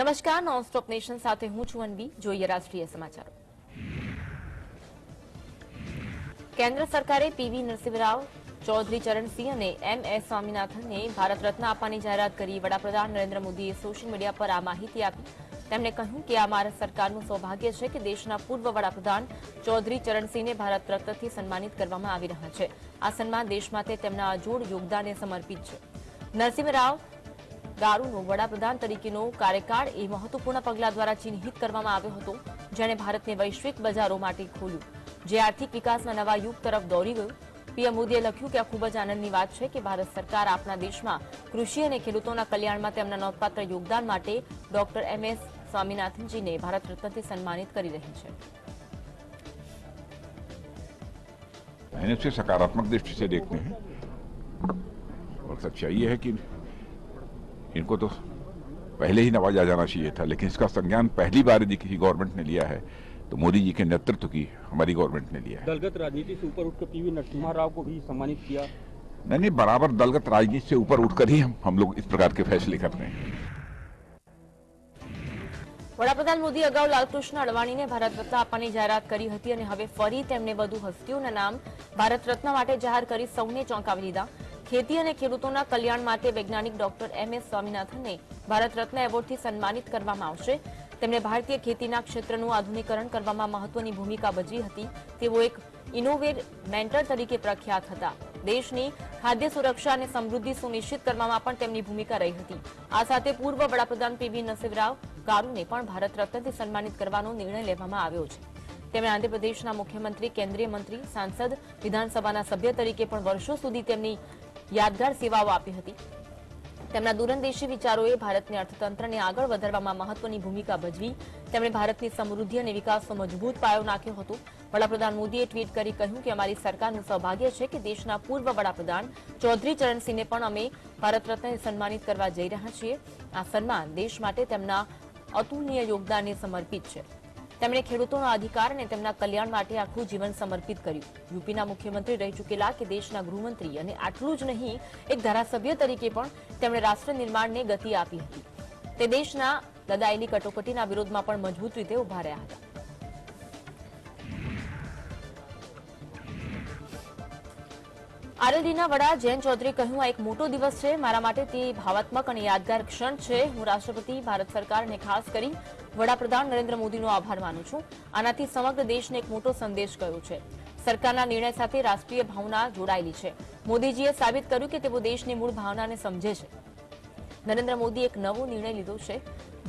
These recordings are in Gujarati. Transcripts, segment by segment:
નમસ્કાર, નોનસ્ટોપ નેશન સાથે હું છું અન્વી. જોઈએ રાષ્ટ્રીય સમાચારો. કેન્દ્ર સરકારે પીવી નરસિંહરાવ, ચૌધરી ચરણસિંહ અને MS સ્વામીનાથનને ભારત રત્ન આપવાની જાહેરાત કરી. વડાપ્રધાન નરેન્દ્ર મોદીએ સોશિયલ મીડિયા પર આ માહિતી આપી. તેમણે કહ્યું કે આ ભારત સરકારનું સૌભાગ્ય છે કે દેશના પૂર્વ વડાપ્રધાન ચૌધરી ચરણસિંહને ભારત રત્નથી સન્માનિત કરવામાં આવી રહ્યા છે. આ સન્માન દેશ માટે તેમના અજોડ યોગદાનને સમર્પિત છે. નરસિંહરાવ ગારુનો વડાપ્રધાન તરીકેનો કાર્યકાળ એ મહત્વપૂર્ણ પગલા દ્વારા ચિહ્નિત કરવામાં આવ્યો હતો, જેણે ભારતને વૈશ્વિક બજારો માટે ખોલ્યું, જે આર્થિક વિકાસના નવા યુગ તરફ દોરી ગયું. પીએમ મોદીએ લખ્યું કે આ ખૂબ જ આનંદની વાત છે કે ભારત સરકાર આપણા દેશમાં કૃષિ અને ખેડૂતોના કલ્યાણમાં તેમના નોંધપાત્ર યોગદાન માટે ડોક્ટર MS સ્વામીનાથનજીને ભારત રત્નથી સન્માનિત કરી રહી છે. मैंने इसे सकारात्मक दृष्टि से देखते हैं और सच्चाई ये है कि इनको तो पहले ही नवाजा जाना चाहिए था, लेकिन इसका संज्ञान पहली बार यदि किसी गवर्नमेंट ने लिया है तो मोदी जी के नेतृत्व की हमारी गवर्नमेंट ने लिया है. दलगत राजनीति से ऊपर उठकर पीवी नरसिम्हा राव को भी सम्मानित किया. नहीं, बराबर दलगत राजनीति से ऊपर उठकर ही हम लोग इस प्रकार के फैसले कर रहे हैं. વડાપ્રધાન મોદી અગાઉ લાલકૃષ્ણ અડવાણીને ભારત રત્ન આપવાની જાહેરાત કરી હતી અને હવે ફરી તેમણે વધુ હસ્તીઓના નામ ભારત રત્ન માટે જાહેર કરી સૌને ચોંકાવી દીધા. ખેતી અને ખેડૂતોના કલ્યાણ માટે વૈજ્ઞાનિક ડોક્ટર MS સ્વામીનાથનને ભારત રત્ન એવોર્ડથી સન્માનિત કરવામાં આવશે. તેમણે ભારતીય ખેતીના ક્ષેત્રનું આધુનિકરણ કરવામાં મહત્વની ભૂમિકા ભજવી હતી. તેઓ એક ઇનોવેમેન્ટર તરીકે પ્રખ્યાત હતા. દેશની ખાદ્ય સુરક્ષા અને સમૃદ્ધિ સુનિશ્ચિત કરવામાં પણ તેમની ભૂમિકા રહી હતી. આ સાથે પૂર્વ વડાપ્રધાન પીવી નરસિંહરાવ ગારુને પણ ભારત રત્નથી સન્માનિત કરવાનો નિર્ણય લેવામાં આવ્યો છે. તેમણે આંધ્રપ્રદેશના મુખ્યમંત્રી, કેન્દ્રીય મંત્રી, સાંસદ, વિધાનસભાના સભ્ય તરીકે પણ વર્ષો સુધી તેમની યાદગાર સેવાઓ આપી હતી. તેમના દૂરંદેશી વિચારોએ ભારતને અર્થતંત્રને આગળ વધારવામાં મહત્વની ભૂમિકા ભજવી. તેમણે ભારતની સમૃદ્ધિ અને વિકાસનો મજબૂત પાયો નાખ્યો હતો. વડાપ્રધાન મોદીએ ટ્વીટ કરી કહ્યું કે અમારી સરકારનું સૌભાગ્ય છે કે દેશના પૂર્વ વડાપ્રધાન ચૌધરી ચરણસિંહને પણ અમે ભારત રત્નથી સન્માનિત કરવા જઈ રહ્યા છીએ. આ સન્માન દેશ માટે તેમના અતુલનીય યોગદાનને સમર્પિત છે. તેમણે ખેડૂતોના અધિકાર અને તેમના કલ્યાણ માટે આખું જીવન સમર્પિત કર્યું. યુપીના મુખ્યમંત્રી રહી ચૂકેલા કે દેશના ગૃહમંત્રી અને આટલું જ નહીં, એક ધારાસભ્ય તરીકે પણ તેમણે રાષ્ટ્ર નિર્માણને ગતિ આપી હતી. તે દેશના લદાયેલી કટોકટીના વિરોધમાં પણ મજબૂત રીતે ઉભા રહ્યા હતા. આરએલડીના વડા જયંત ચૌધરીએ કહ્યું, આ એક મોટો દિવસ છે. મારા માટે તે ભાવાત્મક અને યાદગાર ક્ષણ છે. હું રાષ્ટ્રપતિ, ભારત સરકાર અને ખાસ કરી વડાપ્રધાન નરેન્દ્ર મોદીનો આભાર માનું છું. આનાથી સમગ્ર દેશને એક મોટો સંદેશ ગયો છે. સરકારના નિર્ણય સાથે રાષ્ટ્રીય ભાવના જોડાયેલી છે. મોદીજીએ સાબિત કર્યું કે તેઓ દેશની મૂળ ભાવનાને સમજે છે. નરેન્દ્ર મોદીએ એક નવો નિર્ણય લીધો છે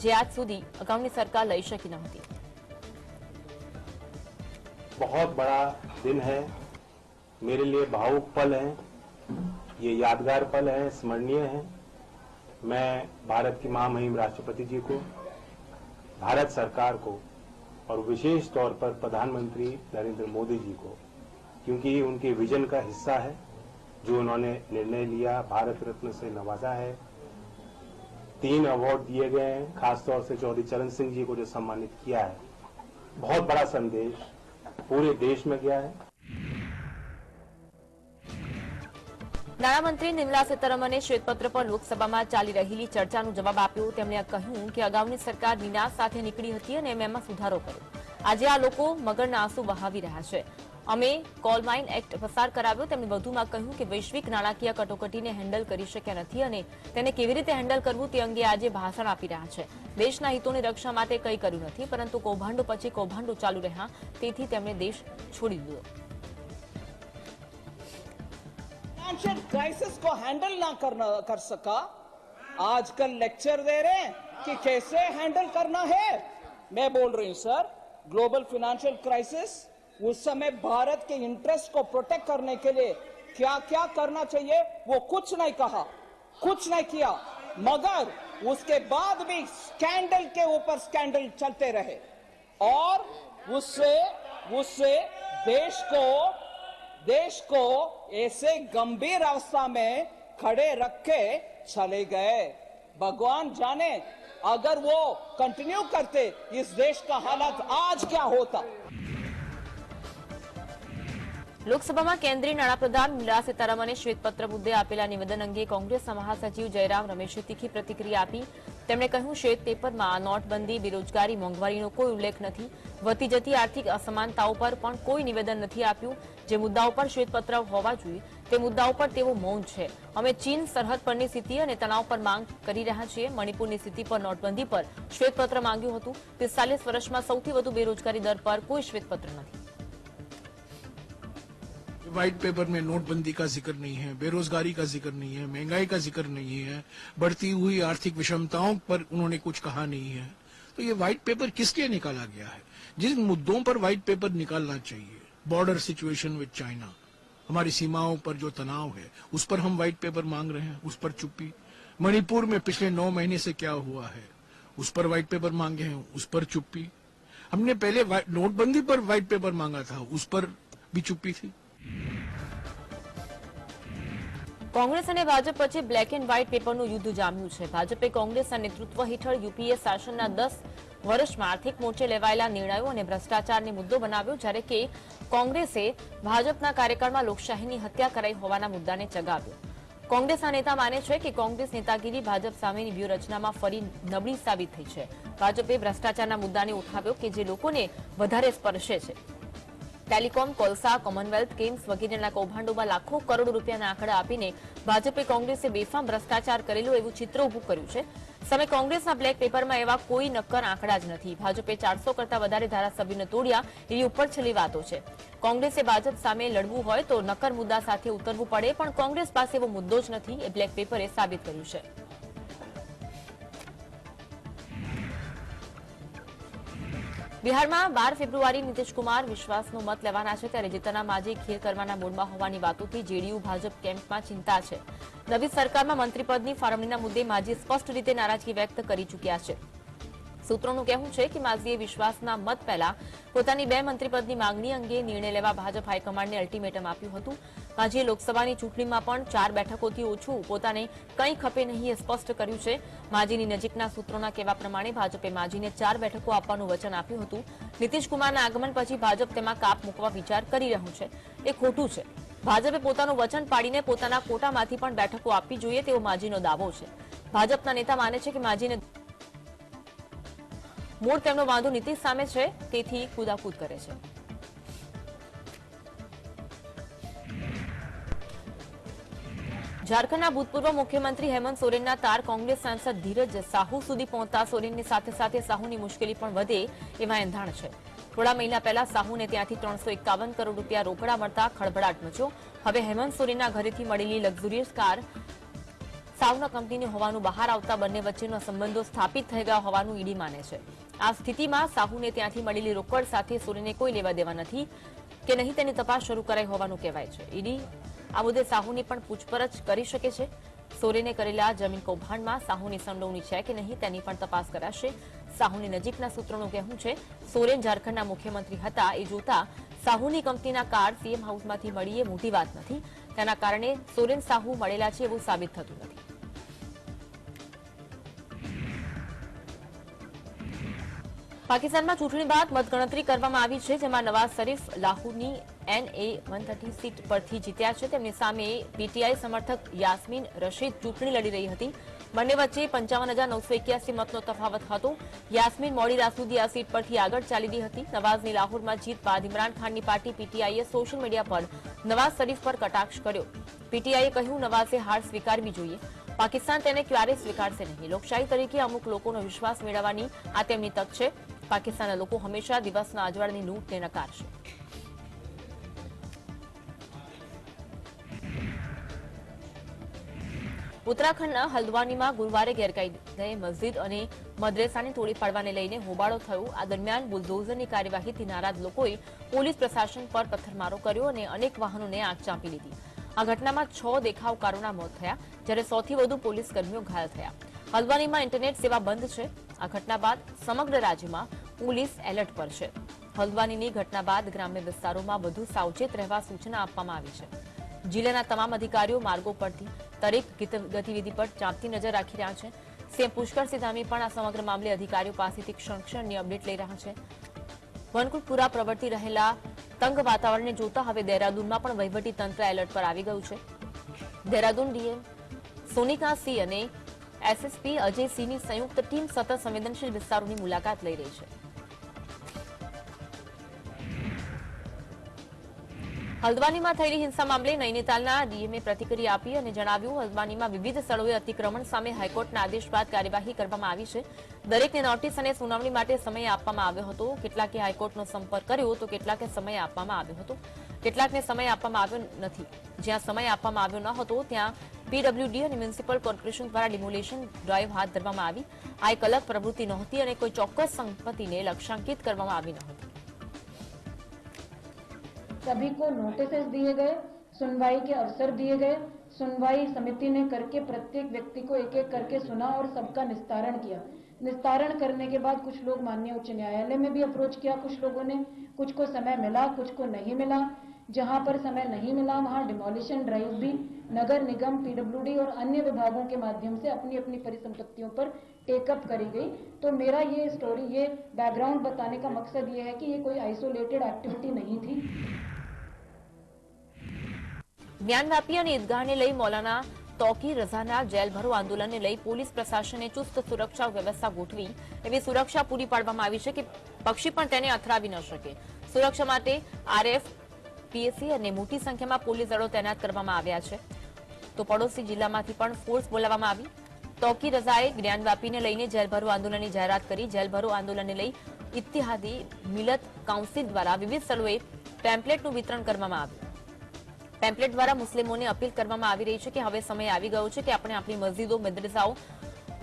જે આજ સુધી અગાઉની સરકાર લઈ શકી ન હતી. बहुत बड़ा दिन है, मेरे लिए भावुक पल है, ये यादगार पल है, स्मरणीय है. मैं भारत की महामहिम राष्ट्रपति जी को, भारत सरकार को और विशेष तौर पर प्रधानमंत्री नरेंद्र मोदी जी को, क्योंकि ये उनके विजन का हिस्सा है. जो उन्होंने निर्णय लिया, भारत रत्न से नवाजा है, 3 अवार्ड दिए गए हैं, खासतौर से चौधरी चरण सिंह जी को जो सम्मानित किया है, बहुत बड़ा संदेश पूरे देश में गया है. નાણામંત્રી નિર્મલા સીતારમણે શ્વેતપત્ર પર લોકસભામાં ચાલી રહેલી ચર્ચાનો જવાબ આપ્યો. તેમણે કહ્યું કે અગાઉની સરકાર વિનાશ સાથે નીકળી હતી અને એમાં સુધારો કર્યો. આજે આ લોકો મગરના આંસુ વહાવી રહ્યા છે. અમે કોલ માઇન એક્ટ પસાર કરાવ્યો. તેમણે વધુમાં કહ્યું કે વૈશ્વિક નાણાકીય કટોકટીને હેન્ડલ કરી શક્યા નથી અને તેને કેવી રીતે હેન્ડલ કરવું તે અંગે આજે ભાષણ આપી રહ્યા છે. દેશના હિતોની રક્ષા માટે કંઈ કર્યું નથી, પરંતુ કૌભાંડો પછી કૌભાંડો ચાલુ રહ્યા, તેથી તેમણે દેશ છોડી દીધો. फाइनेंशियल क्राइसिस को हैंडल ना कर सका, आजकल लेक्चर दे रहे हैं कि कैसे हैंडल करना है. मैं बोल रही हूं सर, ग्लोबल फाइनेंशियल क्राइसिस उस समय भारत के इंटरेस्ट को प्रोटेक्ट करने के लिए क्या क्या करना चाहिए वो कुछ नहीं कहा, कुछ नहीं किया, मगर उसके बाद भी स्कैंडल के ऊपर स्कैंडल चलते रहे और उससे देश को ऐसे गंभीर अवस्था में खड़े रख के चले गए. भगवान जाने अगर वो कंटिन्यू करते इस देश का हालत आज क्या होता. લોકસભામાં કેન્દ્રીય નાણાપ્રધાન નિર્મલા સીતારમણે શ્વેતપત્ર મુદ્દે આપેલા નિવેદન અંગે કોંગ્રેસના મહાસચિવ જયરામ રમેશે તીખી પ્રતિક્રિયા આપી. તેમણે કહ્યું શ્વેત પેપરમાં નોટબંધી, બેરોજગારી, મોંઘવારીનો કોઈ ઉલ્લેખ નથી. વધતી જતી આર્થિક અસમાનતાઓ પર પણ કોઈ નિવેદન નથી આપ્યું. જે મુદ્દાઓ પર શ્વેતપત્ર હોવા જોઈએ તે મુદ્દાઓ પર તેઓ મૌન છે. અમે ચીન સરહદ પરની સ્થિતિ અને તણાવ પર માંગ કરી રહ્યા છીએ. મણિપુરની સ્થિતિ પર નોટબંધી પર શ્વેતપત્ર માંગ્યું હતું. 45 વર્ષમાં સૌથી વધુ બેરોજગારી દર પર કોઈ શ્વેતપત્ર નથી. व्हाइट पेपर में नोटबंदी का जिक्र नहीं है, बेरोजगारी का जिक्र नहीं है, महंगाई का जिक्र नहीं है, बढ़ती हुई आर्थिक विषमताओं पर उन्होंने कुछ कहा नहीं है. तो ये व्हाइट पेपर किस लिए निकाला गया है? जिन मुद्दों पर व्हाइट पेपर निकालना चाहिए, बॉर्डर सिचुएशन विद चाइना, हमारी सीमाओं पर जो तनाव है उस पर हम व्हाइट पेपर मांग रहे हैं, उस पर चुप्पी. मणिपुर में पिछले 9 महीने से क्या हुआ है उस पर व्हाइट पेपर मांगे हैं, उस पर चुप्पी. हमने पहले नोटबंदी पर व्हाइट पेपर मांगा था, उस पर भी चुप्पी थी. કોંગ્રેસ અને ભાજપ વચ્ચે બ્લેક એન્ડ વ્હાઇટ પેપરનું યુદ્ધ જામ્યું છે. ભાજપે કોંગ્રેસના નેતૃત્વ હેઠળ યુપીએ શાસનના 10 વર્ષમાં આર્થિક મોરચે લેવાયેલા નિર્ણયો અને ભ્રષ્ટાચારને મુદ્દો બનાવ્યો, જ્યારે કે કોંગ્રેસે ભાજપના કાર્યકાળમાં લોકશાહીની હત્યા કરાઈ હોવાના મુદ્દાને ચગાવ્યો. કોંગ્રેસના નેતા માને છે કે કોંગ્રેસ નેતાગીરી ભાજપ સામેની વ્યૂહરચનામાં ફરી નબળી સાબિત થઈ છે. ભાજપે ભ્રષ્ટાચારના મુદ્દાને ઉઠાવ્યો કે જે લોકોને વધારે સ્પર્શે છે. ટેલિકોમ, કોલસા, કોમનવેલ્થ ગેમ્સ વગેરેના કૌભાંડોમાં લાખો કરોડ રૂપિયાના આંકડા આપીને ભાજપે કોંગ્રેસે બેફામ ભ્રષ્ટાચાર કરેલો એવું ચિત્ર ઉભું કર્યું છે. સામે કોંગ્રેસના બ્લેક પેપરમાં એવા કોઈ નક્કર આંકડા જ નથી. ભાજપે 400 કરતા વધારે ધારાસભ્યોને તોડ્યા એવી ઉપરછલ્લી વાતો છે. કોંગ્રેસે ભાજપ સામે લડવું હોય તો નક્કર મુદ્દા સાથે ઉતરવું પડે, પણ કોંગ્રેસ પાસે એવો મુદ્દો જ નથી, એ બ્લેક પેપરે સાબિત કર્યું છે. બિહારમાં 12 ફેબ્રુઆરી નીતિશકુમાર વિશ્વાસનો મત લેવાના છે, ત્યારે જીતના માજી ખેલ કરવાના મૂડમાં હોવાની વાતોથી જેડીયુ ભાજપ કેમ્પમાં ચિંતા છે. નવી સરકારમાં મંત્રીપદની ફાળવણીના મુદ્દે માજી સ્પષ્ટ રીતે નારાજગી વ્યક્ત કરી ચૂક્યા છે. સૂત્રોનું કહેવું છે કે માઝીએ વિશ્વાસના મત પહેલા પોતાની 2 મંત્રીપદની માંગણી અંગે નિર્ણય લેવા ભાજપ હાઈકમાન્ડને અલ્ટિમેટમ આપ્યું હતું. માઝીએ લોકસભાની ચૂંટણીમાં પણ 4 બેઠકોથી ઓછું પોતાને કંઈ ખપે નહીં એ સ્પષ્ટ કર્યું છે. માઝીની નજીકના સૂત્રોના કહેવા પ્રમાણે ભાજપે માઝીને 4 બેઠકો આપવાનું વચન આપ્યું હતું. નીતિશકુમારના આગમન પછી ભાજપ તેમાં કાપ મૂકવા વિચાર કરી રહ્યું છે. એ ખોટું છે. ભાજપે પોતાનું વચન પાડીને પોતાના કોટામાંથી પણ બેઠકો આપવી જોઈએ તેવો માઝીનો દાવો છે. ભાજપના નેતા માને છે કે માઝીને મૂળ તેમનો વાંધો નીતિશ સામે છે, તેથી કૂદાકૂદ કરે છે. ઝારખંડના ભૂતપૂર્વ મુખ્યમંત્રી હેમંત સોરેનના તાર કોંગ્રેસ સાંસદ ધીરજ સાહુ સુધી પહોંચતા સોરેનની સાથે સાથે સાહુની મુશ્કેલી પણ વધે એવા એંધાણ છે. થોડા મહિના પહેલા સાહુને ત્યાંથી 351 કરોડ રૂપિયા રોકડા મળતા ખળભળાટ મચ્યો. હવે હેમંત સોરેનના ઘરેથી મળેલી લક્ઝુરિયસ કાર સાહુના કંપનીની હોવાનું બહાર આવતા બંને વચ્ચેનો સંબંધો સ્થાપિત થઈ ગયા હોવાનું ઈડી માને છે. આ સ્થિતિમાં સાહુને ત્યાંથી મળેલી રોકડ સાથે સોરેને કોઈ લેવા દેવા નથી કે નહીં તેની તપાસ શરૂ કરાઈ હોવાનું કહેવાય છે. ઈડી આ મુદ્દે સાહુની પણ પૂછપરછ કરી શકે છે. સોરેને કરેલા જમીન કૌભાંડમાં સાહુની સંડોવણી છે કે નહીં તેની પણ તપાસ કરાશે. સાહુની નજીકના સૂત્રોનું કહેવું છે સોરેન ઝારખંડના મુખ્યમંત્રી હતા એ જોતા સાહુની કંપનીના કાર સીએમ હાઉસમાંથી મળી એ મોટી વાત નથી. તેના કારણે સોરેન સાહુ મળેલા છે એવું સાબિત થતું નથી. પાકિસ્તાનમાં ચૂંટણી બાદ મતગણતરી કરવામાં આવી છે, જેમાં નવાઝ શરીફ લાહોરની NA-130 સીટ પરથી જીત્યા છે. તેમની સામે પીટીઆઈ સમર્થક યાસ્મીન રશીદ ચૂંટણી લડી રહી હતી. બંને વચ્ચે 55,981 મતનો તફાવત હતો. યાસ્મીન મોડી રાત સુધી આ સીટ પરથી આગળ ચાલી રહી હતી. નવાઝની લાહોરમાં જીત બાદ ઇમરાન ખાનની પાર્ટી પીટીઆઈએ સોશિયલ મીડિયા પર નવાઝ શરીફ પર કટાક્ષ કર્યો. પીટીઆઈએ કહ્યું નવાઝે હાર સ્વીકારવી જોઈએ. પાકિસ્તાન તેને ક્યારેય સ્વીકારશે નહીં. લોકશાહી તરીકે અમુક લોકોનો વિશ્વાસ મેળવવાની આ તેમની તક છે. પાકિસ્તાનના લોકો હંમેશા દિવસના અજવાળની લૂંટને નકારશે. ઉત્તરાખંડના હલ્દવાનીમાં ગુરુવારે ગેરકાયદે મસ્જિદ અને મદ્રેસાને તોડી પાડવાને લઈને હોબાળો થયો. આ દરમિયાન બુલડોઝરની કાર્યવાહીથી નારાજ લોકોએ પોલીસ પ્રશાસન પર પથ્થરમારો કર્યો અને અનેક વાહનોને આગ ચાંપી લીધી. આ ઘટનામાં 6 દેખાવકારોના મોત થયા, જ્યારે 100થી વધુ પોલીસ કર્મીઓ ઘાયલ થયા. હલ્દવાનીમાં ઇન્ટરનેટ સેવા બંધ છે. આ ઘટના બાદ સમગ્ર રાજ્યમાં પોલીસ એલર્ટ પર છે. હલ્દવાનીની ઘટના બાદ ગ્રામ્ય વિસ્તારોમાં વધુ સાવચેત રહેવા સૂચના આપવામાં આવી છે. જિલ્લાના તમામ અધિકારીઓ માર્ગો પરથી દરેક ગતિવિધિ પર ચાંપતી નજર રાખી રહ્યા છે. સીએમ પુષ્કરસિંહ ધામી પણ આ સમગ્ર મામલે અધિકારીઓ પાસેથી ક્ષણ-ક્ષણની અપડેટ લઈ રહ્યા છે. વનકુટપુરા પ્રવર્તી રહેલા તંગ વાતાવરણને જોતા હવે દહેરાદૂનમાં પણ વહીવટી તંત્ર એલર્ટ પર આવી ગયું છે. દહેરાદૂન ડીએમ સોનિકા સિંહ અને એસએસપી અજય સિંહની સંયુક્ત ટીમ સતત સંવેદનશીલ વિસ્તારોની મુલાકાત લઈ રહી છે. હલ્દ્વાનીમાં થયેલી હિંસા મામલે નૈનીતાલના ડીએમએ પ્રતિક્રિયા આપી અને જણાવ્યું, હલ્દ્વાનીમાં વિવિધ સ્થળોએ અતિક્રમણ સામે હાઈકોર્ટના આદેશ બાદ કાર્યવાહી કરવામાં આવી છે. દરેકને નોટિસ અને સુનાવણી માટે સમય આપવામાં આવ્યો હતો. કેટલાકે હાઈકોર્ટનો સંપર્ક કર્યો તો કેટલાકે સમય આપવામાં આવ્યો હતો. કેટલાકને સમય આપવામાં આવ્યો નથી. જ્યાં સમય આપવામાં આવ્યો ન હતો ત્યાં પીડબ્લ્યુડી અને મ્યુનિસિપલ કોર્પોરેશન દ્વારા ડિમોલેશન ડ્રાઈવ હાથ ધરવામાં આવી. આ એક અલગ પ્રવૃત્તિ નહોતી અને કોઈ ચોક્કસ સંપત્તિને લક્ષ્યાંકિત કરવામાં આવી નહોતી. सभी को नोटिस दिए गए, सुनवाई के अवसर दिए गए. सुनवाई समिति ने करके प्रत्येक व्यक्ति को एक एक करके सुना और सबका निस्तारण किया. निस्तारण करने के बाद कुछ लोग माननीय उच्च न्यायालय में भी अप्रोच किया. कुछ लोगों ने, कुछ को समय मिला, कुछ को नहीं मिला. जहां पर समय नहीं मिला वहां डिमोलिशन ड्राइव भी नगर निगम, पीडब्ल्यूडी और अन्य विभागों के माध्यम से अपनी अपनी परिसंपत्तियों पर टेकअप करी गई. तो मेरा ये स्टोरी, ये बैकग्राउंड बताने का मकसद ये है कि ये कोई आइसोलेटेड एक्टिविटी नहीं थी. જ્ઞાનવ્યાપી અને ઈદગાહને લઈ મૌલાના તૌકી રઝાના જેલ ભરો આંદોલનને લઈ પોલીસ પ્રશાસને ચુસ્ત સુરક્ષા વ્યવસ્થા ગોઠવી એવી સુરક્ષા પૂરી પાડવામાં આવી છે કે પક્ષી પણ તેને અથડાવી ન શકે. સુરક્ષા માટે આરએફ, પીએસસી અને મોટી સંખ્યામાં પોલીસ દળો તૈનાત કરવામાં આવ્યા છે. તો પડોશી જિલ્લામાંથી પણ ફોર્સ બોલાવવામાં આવી. તૌકી રઝાએ જ્ઞાનવ્યાપીને લઈને જેલ ભરો આંદોલનની જાહેરાત કરી. જેલ ભરો આંદોલનને લઈ ઇત્તિહાદી મિલત કાઉન્સિલ દ્વારા વિવિધ સ્થળોએ પેમ્પલેટનું વિતરણ કરવામાં આવ્યું. પેમ્પલેટ દ્વારા મુસ્લિમોને અપીલ કરવામાં આવી રહી છે કે હવે સમય આવી ગયો છે કે આપણે આપણી મસ્જિદો, મદ્રસાઓ,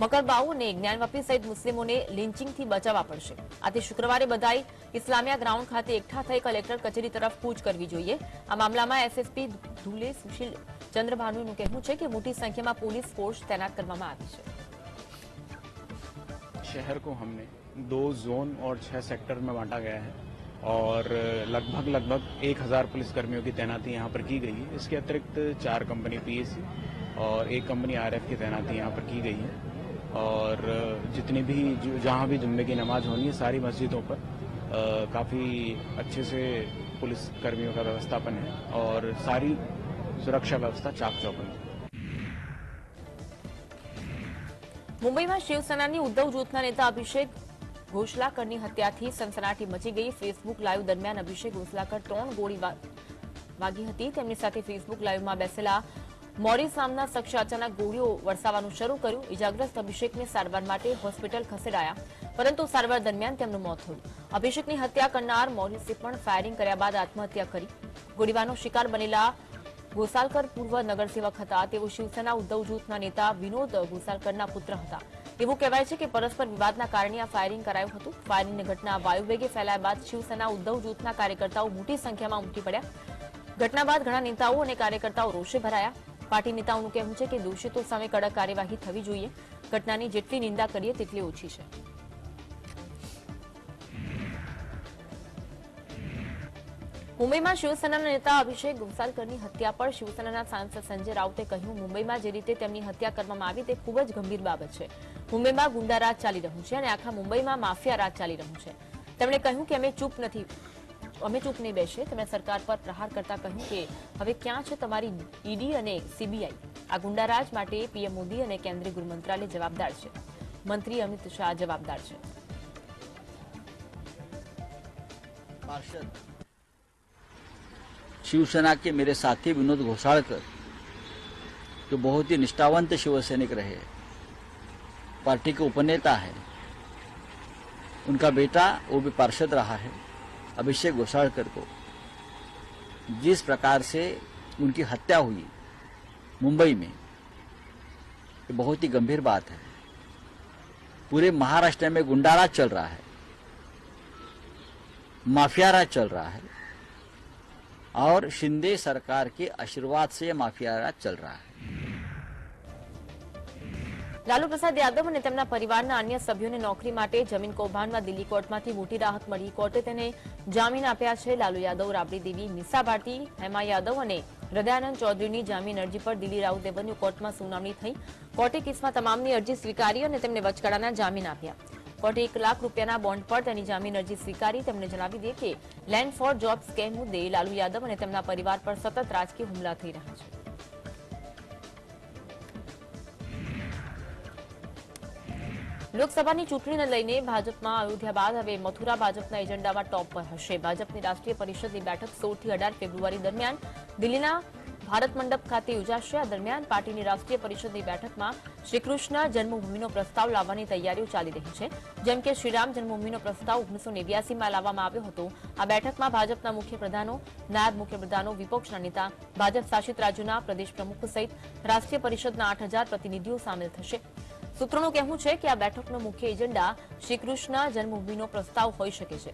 મકરબાઓ અને જ્ઞાનવ્યાપી સહિત મુસ્લિમોને લિન્ચિંગથી બચાવવા પડશે. આથી શુક્રવારે બધાએ ઇસ્લામિયા ગ્રાઉન્ડ ખાતે એકઠા થઈ કલેક્ટર કચેરી તરફ કૂચ કરવી જોઈએ. આ મામલામાં એસએસપી ધુલે સુશીલ ચંદ્રભાનુનું કહેવું છે કે મોટી સંખ્યામાં પોલીસ ફોર્સ તૈનાત કરવામાં આવી છે. शहर को हमने 2 जोन और 6 सेक्टर में बांटा गया है और लगभग 1000 पुलिसकर्मियों की तैनाती यहाँ पर की गई है. इसके अतिरिक्त 4 कंपनी पीएससी और 1 कंपनी आरएफ की तैनाती यहाँ पर की गई है. और जितनी भी जहाँ भी जुम्मे की नमाज होनी है सारी मस्जिदों पर काफ़ी अच्छे से पुलिसकर्मियों का व्यवस्थापन है और सारी सुरक्षा व्यवस्था चाक चौबंद है. મુંબઈમાં શિવસેનાની ઉદ્ધવ જૂથના નેતા અભિષેક ઘોષલાકરની હત્યાથી સનસનાટી મચી ગઈ. ફેસબુક લાઈવ દરમિયાન અભિષેક ઘોષલાકર 3 ગોળી વાગી હતી. તેમની સાથે ફેસબુક લાઈવમાં બેસેલા મોરિસ નામના શખ્સે અચાનક ગોળીઓ વરસાવવાનું શરૂ કર્યું. ઇજાગ્રસ્ત અભિષેકને સારવાર માટે હોસ્પિટલ ખસેડાયા, પરંતુ સારવાર દરમિયાન તેમનું મોત થયું. અભિષેકની હત્યા કરનાર મોરિસે પણ ફાયરિંગ કર્યા બાદ આત્મહત્યા કરી. ગોળીબારનો શિકાર બનેલા ઘોસાલકર પૂર્વ નગરસેવક હતા. તેઓ શિવસેના ઉદ્ધવ જૂથના નેતા વિનોદ ઘોસાલકરના પુત્ર હતા. એવું કહેવાય છે કે પરસ્પર વિવાદના કારણે આ ફાયરિંગ કરાયું હતું. ફાયરિંગની ઘટના વાયુવેગે ફેલાયા બાદ શિવસેના ઉદ્ધવ જૂથના કાર્યકર્તાઓ મોટી સંખ્યામાં ઉમટી પડ્યા. ઘટના બાદ ઘણા નેતાઓ અને કાર્યકર્તાઓ રોષે ભરાયા. પાર્ટી નેતાઓનું કહેવું છે કે દોષિતો સામે કડક કાર્યવાહી થવી જોઈએ. ઘટનાની જેટલી નિંદા કરીએ તેટલી ઓછી છે. મુંબઈમાં શિવસેનાના નેતા અભિષેક ઘોસાલકરની હત્યા પર શિવસેનાના સાંસદ સંજય રાઉતે કહ્યું, મુંબઈમાં જે રીતે તેમની હત્યા કરવામાં આવી તે ખૂબ જ ગંભીર બાબત છે. મુંબઈમાં ગુંડારાજ ચાલી રહ્યું છે અને આખા મુંબઈમાં માફિયા રાજ ચાલી રહ્યું છે. તેમણે કહ્યું કે અમે ચૂપ નહીં બેસીએ. તેમણે સરકાર પર પ્રહાર કરતા કહ્યું કે હવે ક્યાં છે તમારી ઈડી અને સીબીઆઈ? આ ગુંડારાજ માટે પીએમ મોદી અને કેન્દ્રીય ગૃહ મંત્રાલય જવાબદાર છે. મંત્રી અમિત શાહ જવાબદાર છે. शिवसेना के मेरे साथी विनोद घोषालकर जो बहुत ही निष्ठावंत शिवसैनिक रहे, पार्टी के उपनेता है, उनका बेटा वो भी पार्षद रहा है, अभिषेक घोषालकर को जिस प्रकार से उनकी हत्या हुई मुंबई में, ये बहुत ही गंभीर बात है. पूरे महाराष्ट्र में गुंडाराज चल रहा है, माफिया राज चल रहा है और शिंदे सरकार के आशीर्वाद से ये माफिया राज चल रहा है. લાલુ પ્રસાદ યાદવ અને તેમના પરિવારના અન્ય સભ્યોને નોકરી માટે જમીન કૌભાંડમાં દિલ્હી કોર્ટમાંથી મોટી રાહત મળી. કોર્ટે તેને જામીન આપ્યા છે. લાલુ યાદવ, રાબડી દેવી, મીસા ભારતી, હેમા યાદવ અને હૃદયાનંદ ચૌધરીની જામીન અરજી પર દિલ્હી રાઉત એવન્યુ કોર્ટમાં સુનાવણી થઈ. કોર્ટે કેસમાં તમામની અરજી સ્વીકારી અને તેમને વચગાળાના જામીન આપ્યા. કોર્ટે 1 લાખ રૂપિયાના બોન્ડ પર તેની જામીન અરજી સ્વીકારી. તેમને જણાવી દે કે લેન્ડ ફોર જોબ સ્કેમ મુદ્દે લાલુ યાદવ અને તેમના પરિવાર પર સતત રાજકીય હુમલા થઈ રહ્યા છે. લોકસભાની ચૂંટણીને લઈને ભાજપમાં અયોધ્યા બાદ હવે મથુરા ભાજપના એજન્ડામાં ટોપ પર હશે. ભાજપની રાષ્ટ્રીય પરિષદની બેઠક 16 થી 18 ફેબ્રુઆરી દરમિયાન દિલ્હીના ભારત મંડપ ખાતે યોજાશે. આ દરમિયાન પાર્ટીની રાષ્ટ્રીય પરિષદની બેઠકમાં શ્રીકૃષ્ણ જન્મભૂમિનો પ્રસ્તાવ લાવવાની તૈયારીઓ ચાલી રહી છે. જેમ કે શ્રીરામ જન્મભૂમિનો પ્રસ્તાવ 1989માં લાવવામાં આવ્યો હતો. આ બેઠકમાં ભાજપના મુખ્ય પ્રધાનો, નાયબ મુખ્ય પ્રધાનો, વિપક્ષના નેતા, ભાજપ શાસિત રાજ્યોના પ્રદેશ પ્રમુખ સહિત રાષ્ટ્રીય પરિષદના 8000 પ્રતિનિધિઓ સામેલ થશે. સૂત્રોનું કહેવું છે કે આ બેઠકનો મુખ્ય એજન્ડા શ્રીકૃષ્ણ જન્મભૂમિનો પ્રસ્તાવ હોઈ શકે છે.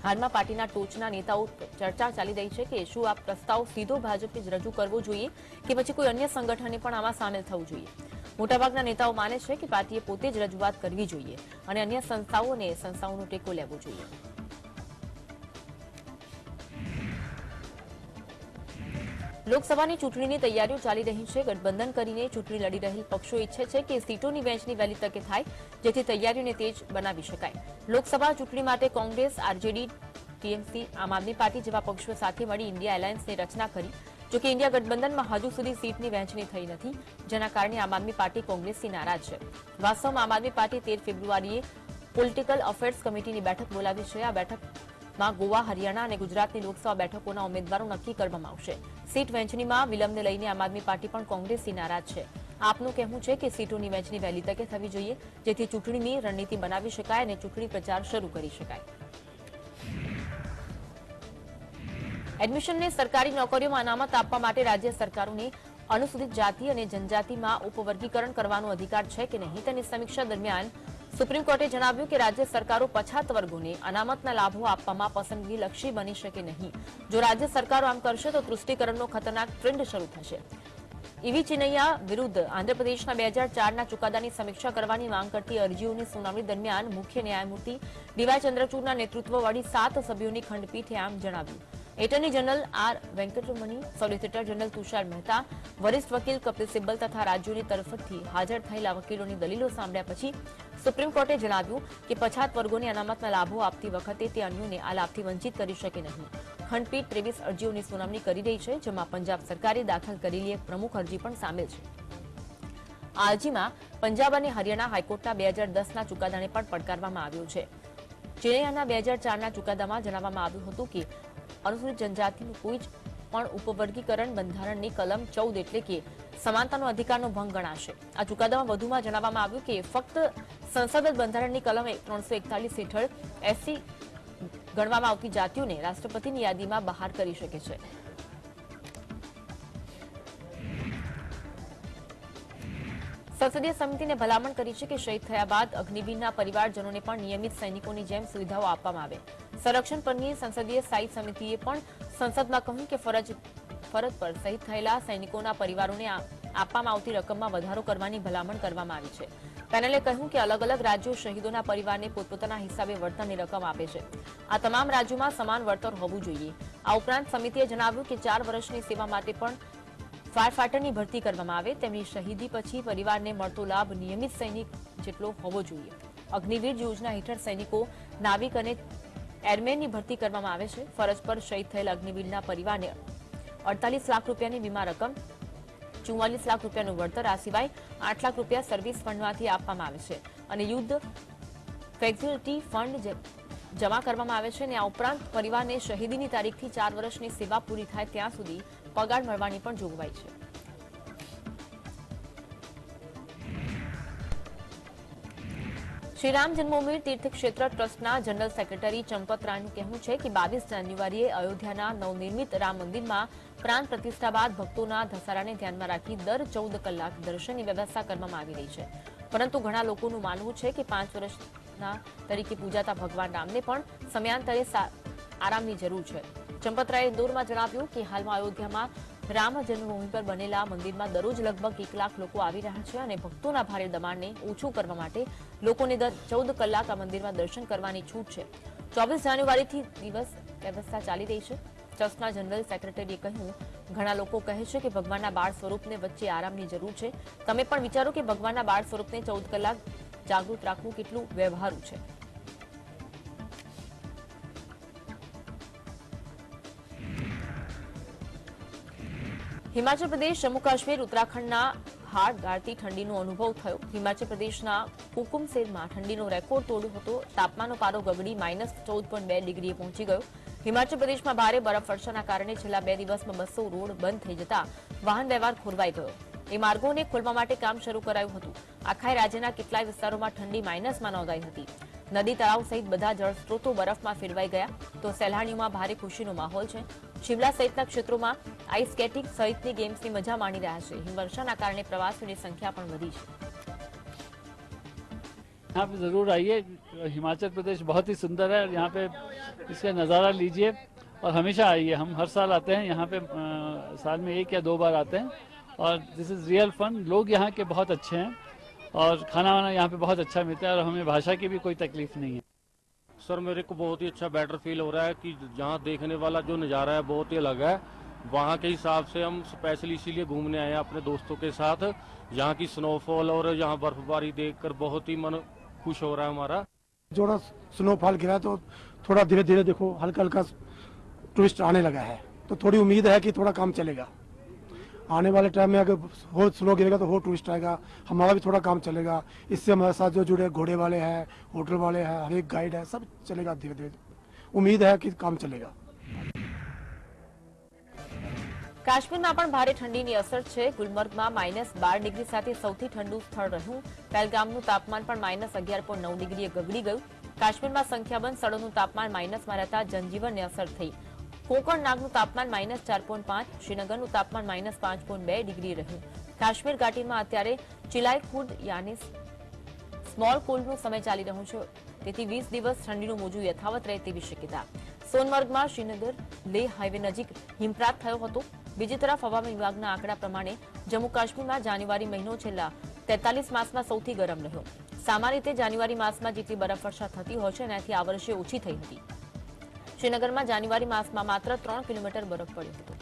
હાલમાં પાર્ટીના ટોચના નેતાઓ ચર્ચા ચાલી રહી છે કે શું આ પ્રસ્તાવ સીધો ભાજપે જ રજૂ કરવો જોઈએ કે પછી કોઈ અન્ય સંગઠને પણ આમાં સામેલ થવું જોઈએ. મોટાભાગના નેતાઓ માને છે કે પાર્ટીએ પોતે જ રજૂઆત કરવી જોઈએ અને અન્ય સંસ્થાઓનો ટેકો લેવો જોઈએ. લોકસભાની ચૂંટણીની તૈયારીઓ ચાલી રહી છે. ગઠબંધન કરીને ચૂંટણી લડી રહેલ પક્ષો ઈચ્છે છે કે સીટોની વહેંચણી વહેલી તકે થાય, જેથી તૈયારીઓને તેજ બનાવી શકાય. લોકસભા ચૂંટણી માટે કોંગ્રેસ, આરજેડી, ટીએમસી, આમ આદમી પાર્ટી જેવા પક્ષો સાથે મળી ઇન્ડિયા એલાયન્સની રચના કરી. જોકે ઇન્ડિયા ગઠબંધનમાં હજુ સુધી સીટની વહેંચણી થઈ નથી, જેના કારણે આમ આદમી પાર્ટી કોંગ્રેસથી નારાજ છે. વાસ્તવમાં આમ આદમી પાર્ટી 13 ફેબ્રુઆરીએ પોલિટિકલ અફેર્સ કમિટીની બેઠક બોલાવી છે. આ બેઠકમાં ગોવા, હરિયાણા અને ગુજરાતની લોકસભા બેઠકોના ઉમેદવારો નક્કી કરવામાં આવશે. સીટ વહેંચણીમાં વિલંબને લઈને આમ આદમી પાર્ટી પણ કોંગ્રેસથી નારાજ છે. આપનું કહેવું છે કે સીટોની વહેંચણી વહેલી તકે થવી જોઈએ, જેથી ચૂંટણીની રણનીતિ બનાવી શકાય અને ચૂંટણી પ્રચાર શરૂ કરી શકાય. એડમિશનને સરકારી નોકરીઓમાં અનામત આપવા માટે રાજ્ય સરકારોને અનુસૂચિત જાતિ અને જનજાતિમાં ઉપવર્ગીકરણ કરવાનો અધિકાર છે કે નહીં તેની સમીક્ષા દરમિયાન સુપ્રીમ કોર્ટે જણાવ્યું કે રાજ્ય સરકારો પછાત વર્ગોને અનામતના લાભો આપવામાં પસંદગીલક્ષી બની શકે નહીં. જો રાજ્ય સરકારો આમ કરશે તો તૃષ્ટિકરણનો ખતરનાક ટ્રેન્ડ શરૂ થશે. ઈવી ચિનૈયા વિરુદ્ધ આંધ્રપ્રદેશના 2004ના ચુકાદાની સમીક્ષા કરવાની માંગ કરતી અરજીઓની સુનાવણી દરમિયાન મુખ્ય ન્યાયમૂર્તિ ડીવાય ચંદ્રચૂડના નેતૃત્વવાળી 7 સભ્યોની ખંડપીઠે આમ જણાવ્યું. Attorney general R Venkataramani, solicitor general Tushar Mehta, વરિષ્ઠ વકીલ કપિલ સિબ્બલ તથા રાજ્યોની તરફથી હાજર થયેલા વકીલોની દલીલો સાંભળ્યા પછી સુપ્રીમ કોર્ટે જણાવ્યું કે પછાત વર્ગોને અનામતના લાભો આપતી વખતે તે અન્યોને આ લાભથી વંચિત કરી શકે નહીં. ખંડપીઠ 23 અરજીઓની સુનાવણી કરી રહી છે, જેમાં પંજાબ સરકારે દાખલ કરેલી એક પ્રમુખ અરજી પણ સામેલ છે. આ અરજીમાં પંજાબ અને હરિયાણા હાઈકોર્ટના 2010ના ચુકાદાને પણ પડકારવામાં આવ્યો છે. ચેન્નઈના 2004ના ચુકાદામાં જણાવવામાં આવ્યું હતું કે અનુસૂચિત જનજાતિનું કોઈ પણ ઉપવર્ગીકરણ બંધારણની કલમ 14 એટલે કે સમાનતાનો અધિકારનો ભંગ ગણાશે. આ ચુકાદામાં વધુમાં જણાવવામાં આવ્યું કે ફક્ત સંસદ બંધારણની કલમ 341 હેઠળ એસસી ગણવામાં આવતી જાતિઓને રાષ્ટ્રપતિની યાદીમાં બહાર કરી શકે છે. સંસદીય સમિતિને ભલામણ કરી છે કે શહીદ થયા બાદ અગ્નિવીરના પરિવારજનોને પણ નિયમિત સૈનિકોની જેમ સુવિધાઓ આપવામાં આવે. સંરક્ષણ પરની સંસદીય સ્થાયી સમિતિએ પણ સંસદમાં કહ્યું કે ફરજ પર શહીદ થયેલા સૈનિકોના પરિવારોને આપવામાં આવતી રકમમાં વધારો કરવાની ભલામણ કરવામાં આવી છે. પેનલે કહ્યું કે અલગ અલગ રાજ્યો શહીદોના પરિવારને પોતપોતાના હિસાબે વળતરની રકમ આપે છે. આ તમામ રાજ્યોમાં સમાન વળતર હોવું જોઈએ. આ ઉપરાંત સમિતિએ જણાવ્યું કે 4 વર્ષની સેવા માટે પણ ફાયર ફાઈટરની ભરતી કરવામાં આવે. તેમની શહીદી પછી પરિવારને મળતો લાભ નિયમિત સૈનિક જેટલો હોવો જોઈએ. અગ્નિવીર યોજના હેઠળ સૈનિકો, નાવિક અને એરમેનની ભરતી કરવામાં આવે છે. ફરજ પર શહીદ થયેલ અગ્નિવીરના પરિવારને 48 લાખ રૂપિયાની વીમા રકમ, 44 લાખ રૂપિયાનું વળતર, આ સિવાય 8 લાખ રૂપિયા સર્વિસ ફંડમાંથી આપવામાં આવે છે અને યુદ્ધ ફેસિલિટી ફંડ જમા કરવામાં આવે છે. અને આ ઉપરાંત પરિવારને શહીદીની તારીખથી 4 વર્ષની સેવા પૂરી થાય ત્યાં સુધી પગાર મળવાની પણ જોગવાઈ છે. શ્રીરામ જન્મભૂમિ તીર્થ ક્ષેત્ર ટ્રસ્ટના જનરલ સેક્રેટરી ચંપત રાયનું કહેવું છે કે 22 જાન્યુઆરીએ અયોધ્યાના નવનિર્મિત રામ મંદિરમાં પ્રાણ પ્રતિષ્ઠા બાદ ભક્તોના ધસારાને ધ્યાનમાં રાખી દર 14 કલાક દર્શનની વ્યવસ્થા કરવામાં આવી રહી છે. પરંતુ ઘણા લોકોનું માનવું છે કે 5 વર્ષના તરીકે પૂજાતા ભગવાન રામને પણ સમયાંતરે આરામની જરૂર છે. ચંપત રાયે ઇન્દોરમાં જણાવ્યું કે હાલમાં અયોધ્યામાં રામ જન્મભૂમિ પર બનેલા મંદિરમાં દરરોજ લગભગ 1 લાખ લોકો આવી રહ્યા છે અને ભક્તોના ભારે દબાણને ઓછું કરવા માટે લોકોને દર 14 કલાક આ મંદિરમાં દર્શન કરવાની છૂટ છે. 24 જાન્યુઆરીથી દિવસ વ્યવસ્થા ચાલી રહી છે. ટ્રસ્ટના જનરલ સેક્રેટરીએ કહ્યું, ઘણા લોકો કહે છે કે ભગવાનના બાળ સ્વરૂપને વચ્ચે આરામની જરૂર છે. તમે પણ વિચારો કે ભગવાનના બાળ સ્વરૂપને 14 કલાક જાગૃત રાખવું કેટલું વ્યવહારુ છે. હિમાચલ પ્રદેશ, જમ્મુ કાશ્મીર, ઉત્તરાખંડના હાડ ગાળતી ઠંડીનો અનુભવ થયો। હિમાચલ પ્રદેશના કુકુમસેરમાં ઠંડીનો રેકોર્ડ તોડ્યો હતો। તાપમાનનો પારો ગગડી -14.2 ડિગ્રીએ પહોંચી ગયો। હિમાચલ પ્રદેશમાં ભારે બરફવર્ષાના કારણે છેલ્લા 2 દિવસમાં 200 રોડ બંધ થઈ જતા વાહન વ્યવહાર ખોરવાઈ ગયો। એ માર્ગોને ખોલવા માટે કામ શરૂ કરાયું હતું। આખા રાજ્યના કેટલાય વિસ્તારોમાં ઠંડી માઇનસમાં નોંધાઈ હતી। નદી તળાવ સહિત બધા જળસ્ત્રોતો બરફમાં ફેરવાઈ ગયા તો સહેલાણીઓમાં ભારે ખુશીનો માહોલ છે। શિમલા સહિતના ક્ષેત્રોમાં આઈસ સ્કેટિંગ સહિતની ગેમ્સની મજા માણી રહ્યા છે। હિમવર્ષાના કારણે પ્રવાસીઓની સંખ્યા પણ વધી છે। यहाँ पे जरूर आइए। हिमाचल प्रदेश बहुत ही सुंदर है। यहाँ पे इसका नज़ारा लीजिए और हमेशा आइए। हम हर साल आते हैं यहाँ पे, साल में 1 या 2 बार आते हैं और दिस इज़ रियल फन। लोग यहाँ के बहुत अच्छे हैं और खाना वाना यहाँ पे बहुत अच्छा मिलता है और हमें भाषा की भी कोई तकलीफ नहीं है। सर मेरे को बहुत ही अच्छा बेटर फील हो रहा है कि जहाँ देखने वाला जो नज़ारा है बहुत ही अलग है। वहाँ के हिसाब से हम स्पेशली इसीलिए घूमने आए हैं अपने दोस्तों के साथ। यहाँ की स्नोफॉल और यहाँ बर्फबारी देखकर बहुत ही मन खुश हो रहा है हमारा। जो स्नोफॉल गिरा तो थोड़ा धीरे धीरे देखो हल्का हल्का टूरिस्ट आने लगा है, तो थोड़ी उम्मीद है कि थोड़ा काम चलेगा। आने वाले टाइम में अगर हो स्नो गिरेगा तो हो टूरिस्ट आएगा, हमारा भी थोड़ा काम चलेगा। इससे हमारे साथ जो जुड़े घोड़े वाले हैं, होटल वाले हैं, हर एक गाइड है, सब चलेगा धीरे धीरे। उम्मीद है कि काम चलेगा। કાશ્મીરમાં પણ ભારે ઠંડીની અસર છે। ગુલમર્ગમાં -12 ડિગ્રી સાથે સૌથી ઠંડુ સ્થળ રહ્યું। પહેલગામનું તાપમાન પણ -11.9 ડિગ્રીએ ગગડી ગયું। કાશ્મીરમાં સંખ્યાબંધ સ્થળોનું તાપમાન માઇનસમાં રહેતા જનજીવનને અસર થઈ। કોંકણનાગનું તાપમાન -4.5, શ્રીનગરનું તાપમાન -5.2 ડિગ્રી રહ્યું। કાશ્મીર ઘાટીમાં અત્યારે ચિલાઈ ખુર્દ યાની સ્મોલ કોલ્ડનો સમય ચાલી રહ્યો છે, તેથી 20 દિવસ ઠંડીનું મોજું યથાવત રહે તેવી શક્યતા। સોનમર્ગમાં શ્રીનગર લેહ હાઈવે નજીક હિમપાત થયો હતો। બીજી તરફ હવામાન વિભાગના આંકડા પ્રમાણે જમ્મુ કાશ્મીરમાં જાન્યુઆરી મહિનો છેલ્લા 43 માસમાં સૌથી ગરમ રહ્યો। સામાન્ય રીતે જાન્યુઆરી માસમાં જેટલી બરફવર્ષા થતી હોય છે એનાથી આ વર્ષે ઓછી થઈ હતી। શ્રીનગરમાં જાન્યુઆરી માસમાં માત્ર 3 કિલોમીટર બરફ પડ્યો હતો।